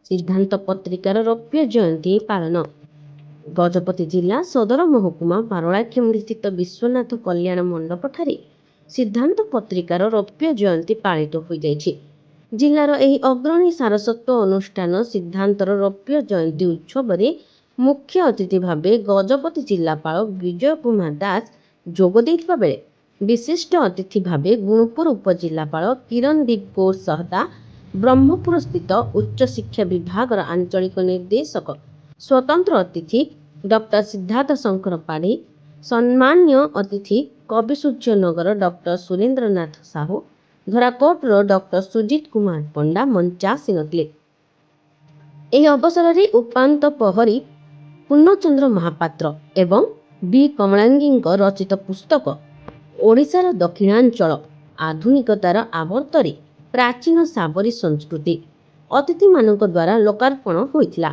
सिद्धांत पत्रिकार रौप्य जयंती पालन। गजपति जिला सदर महकुमा पारଳାଖେମୁଣ୍ଡି स्थित विश्वनाथ कल्याण मंडप ठारे सिद्धांत पत्रिकार रौप्य जयंती पालित हो जाइछि। जिलार एही अग्रणी सारस्वत अनुष्ठान सिद्धांतर रौप्य जयंती उत्सव में मुख्य अतिथि भावे गजपति जिलापाल विजय कुमार दास जोग देइथिबा बेले विशिष्ट अतिथि भावे गुणपुर उपजिलापाल किरण दीप कौर सहता, ब्रह्मपुर स्थित उच्च शिक्षा विभाग आंचलिक निर्देशक स्वतंत्र अतिथि डॉक्टर सिद्धार्थ शंकर पाढ़ी, सम्मान्य अतिथि कविसूर्यनगर डॉक्टर सुरेंद्रनाथ साहू, धराकोटर डॉक्टर सुजीत कुमार पंडा मंचासीन थे। ଏହି ଅବସରରେ ଉପାନ୍ତ ପ୍ରହରୀ ପୂର୍ଣ୍ଣଚନ୍ଦ୍ର ମହାପାତ୍ର ଏବଂ ବି କମଳାଙ୍ଗୀଙ୍କ ରଚିତ ପୁସ୍ତକ ଓଡ଼ିଶାର ଦକ୍ଷିଣାଞ୍ଚଳ ଆଧୁନିକତାର ଆବର୍ତ୍ତରେ ପ୍ରାଚୀନ ସାବରୀ ସଂସ୍କୃତି ଅତିଥିମାନଙ୍କ ଦ୍ୱାରା ଲୋକାର୍ପଣ ହୋଇଥିଲା।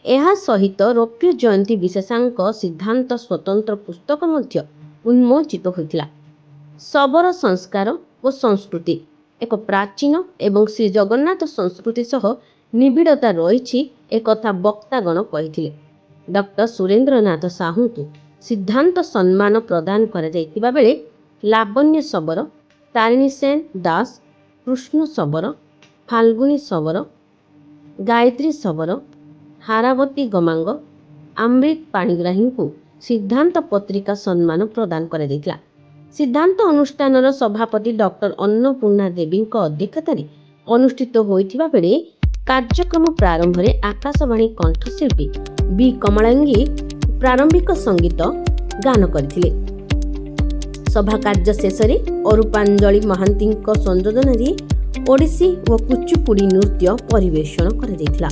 ଏହା ସହିତ ରୌପ୍ୟ ଜୟନ୍ତୀ ବିଶେଷାଙ୍କ ସିଦ୍ଧାନ୍ତ ସ୍ୱତନ୍ତ୍ର ପୁସ୍ତକ ମଧ୍ୟ ଉନ୍ମୋଚିତ ହୋଇଥିଲା। ଶବର ସଂସ୍କାର ଓ ସଂସ୍କୃତି ଏକ ପ୍ରାଚୀନ ଏବଂ ଶ୍ରୀ ଜଗନ୍ନାଥ ସଂସ୍କୃତି ସହ ନିବିଡ଼ତା ରହିଛି ଏକଥା ବକ୍ତାଗଣ କହିଥିଲେ। ଡକ୍ଟର ସୁରେନ୍ଦ୍ରନାଥ ସାହୁଙ୍କୁ ସିଦ୍ଧାନ୍ତ ସମ୍ମାନ ପ୍ରଦାନ କରାଯାଇଥିବା ବେଳେ ଲାବଣ୍ୟ ଶବର, ତାରିଣୀ ସେନ ଦାସ, କୃଷ୍ଣ ଶବର, ଫାଲ୍ଗୁନୀ ଶବର, ଗାୟତ୍ରୀ ଶବର, ହାରାବତୀ ଗମାଙ୍ଗ, ଅମୃତ ପାଣିଗ୍ରାହୀଙ୍କୁ ସିଦ୍ଧାନ୍ତ ପତ୍ରିକା ସମ୍ମାନ ପ୍ରଦାନ କରାଯାଇଥିଲା। ସିଦ୍ଧାନ୍ତ ଅନୁଷ୍ଠାନର ସଭାପତି ଡକ୍ଟର ଅନ୍ନପୂର୍ଣ୍ଣା ଦେବୀଙ୍କ ଅଧ୍ୟକ୍ଷତାରେ ଅନୁଷ୍ଠିତ ହୋଇଥିବା ବେଳେ କାର୍ଯ୍ୟକ୍ରମ ପ୍ରାରମ୍ଭରେ ଆକାଶବାଣୀ କଣ୍ଠଶିଳ୍ପୀ ବି କମଳାଙ୍ଗୀ ପ୍ରାରମ୍ଭିକ ସଙ୍ଗୀତ ଗାନ କରିଥିଲେ। ସଭା କାର୍ଯ୍ୟ ଶେଷରେ ଅରୂପାଞ୍ଜଳି ମହାନ୍ତିଙ୍କ ସଂଯୋଜନାରେ ଓଡ଼ିଶୀ ଓ କୁଚିପୁଡ଼ି ନୃତ୍ୟ ପରିବେଷଣ କରାଯାଇଥିଲା।